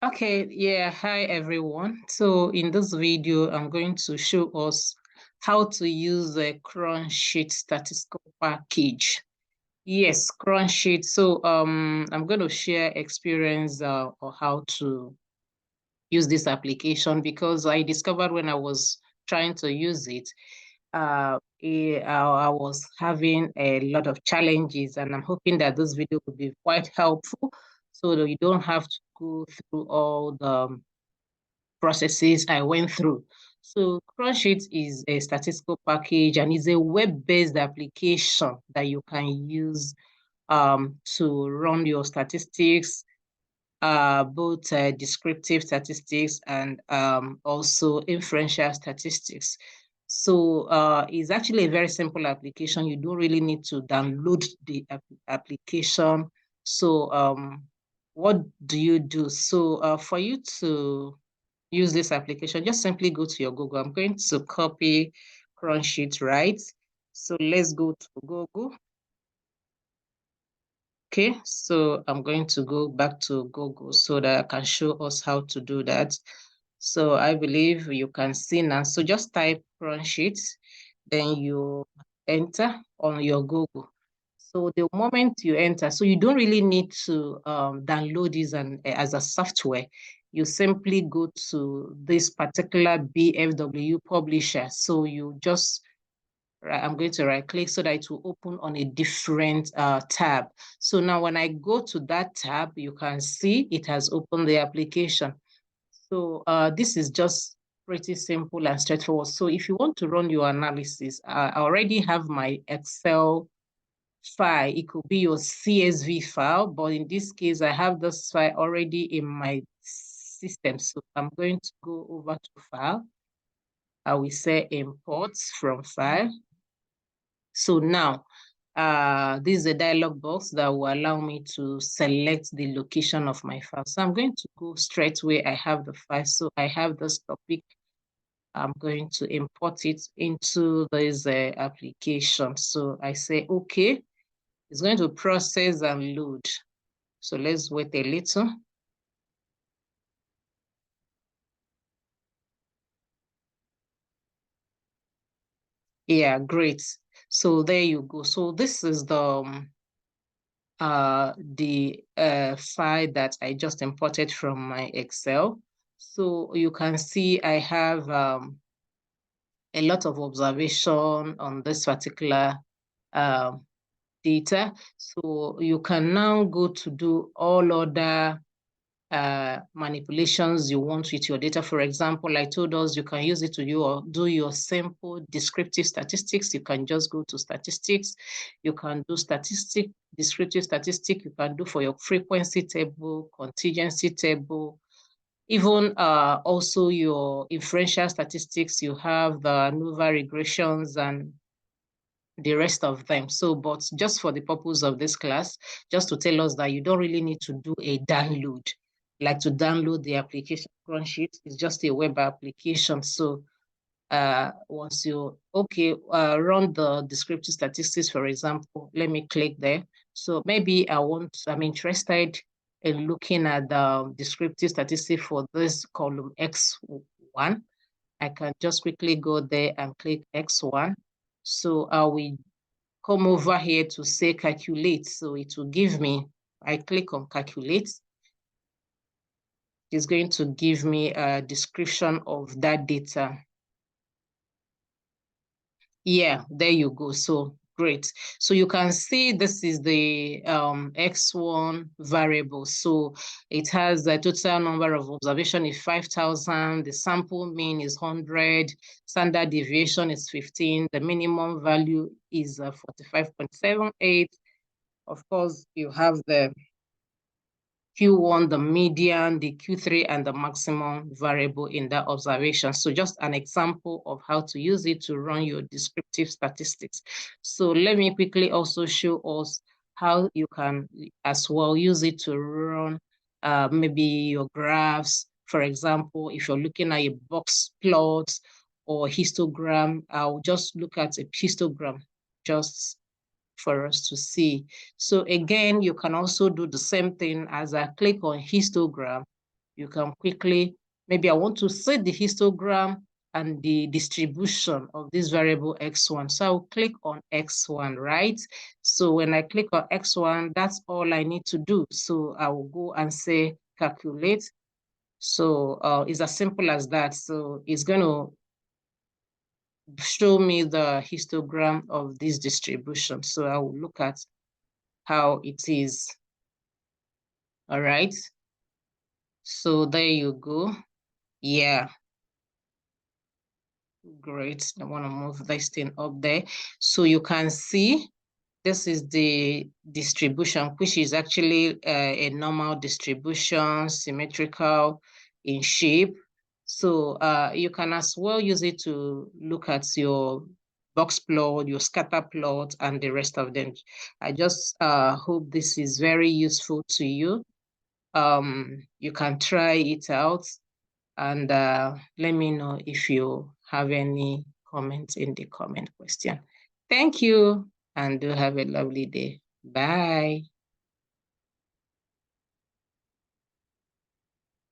Okay, yeah, hi everyone. So in this video, I'm going to show us how to use the Crunchit Statistical package. Yes, Crunchit. So I'm going to share experience or how to use this application because I discovered when I was trying to use it, I was having a lot of challenges, and I'm hoping that this video will be quite helpful so that you don't have to go through all the processes I went through. So Crunchit is a statistical package and is a web-based application that you can use to run your statistics, both descriptive statistics and also inferential statistics. So it's actually a very simple application. You don't really need to download the application. So what do you do? So for you to use this application, just simply go to your Google. I'm going to copy Crunchit, right? So let's go to Google. Okay, so I'm going to go back to Google so that I can show us how to do that. So I believe you can see now. So just type Crunchit, then you enter on your Google. So the moment you enter, so you don't really need to download this as a software. You simply go to this particular BFW publisher. So you just I'm going to right click so that it will open on a different tab. So now when I go to that tab, you can see it has opened the application. So this is just pretty simple and straightforward. So if you want to run your analysis, I already have my Excel file. It could be your CSV file, but in this case, I have this file already in my system. So I'm going to go over to file. I will say imports from file. So now, this is a dialog box that will allow me to select the location of my file. So I'm going to go straight where I have the file. So I have this topic. I'm going to import it into this application. So I say, okay, it's going to process and load. So let's wait a little. Yeah, great. So there you go. So this is the file that I just imported from my Excel. So you can see I have a lot of observation on this particular um, data. So you can now go to do all other manipulations you want with your data. For example, I told us you can use it to do your simple descriptive statistics. You can just go to statistics. You can do descriptive statistic. You can do for your frequency table, contingency table, even also your inferential statistics. You have the ANOVA regressions and the rest of them. So, but just for the purpose of this class, just to tell us that you don't really need to do a download, like to download the application Crunchit. It's just a web application. So once you, okay, run the descriptive statistics, for example, let me click there. So maybe I'm interested in looking at the descriptive statistics for this column X1. I can just quickly go there and click X1. So I will come over here to say calculate. So it will give me, I click on calculate. It's going to give me a description of that data. Yeah, there you go. So great. So you can see this is the X1 variable. So it has the total number of observation is 5,000. The sample mean is 100. Standard deviation is 15. The minimum value is 45.78. Of course, you have the Q1, the median, the Q3, and the maximum variable in that observation. So just an example of how to use it to run your descriptive statistics. So let me quickly also show us how you can as well use it to run maybe your graphs. For example, if you're looking at a box plot or histogram, I'll just look at a histogram just for us to see. So again, you can also do the same thing as I click on histogram. you can quickly, maybe I want to set the histogram and the distribution of this variable x1. So I'll click on x1, right? So when I click on x1, that's all I need to do. So I will go and say calculate. So it's as simple as that. So it's going to show me the histogram of this distribution. So I will look at how it is. All right. So there you go. Yeah. Great. I want to move this thing up there. So you can see this is the distribution, which is actually a normal distribution, symmetrical in shape. So you can as well use it to look at your box plot, your scatter plot, and the rest of them. I just hope this is very useful to you. You can try it out and let me know if you have any comments in the comment question. Thank you and do have a lovely day. Bye.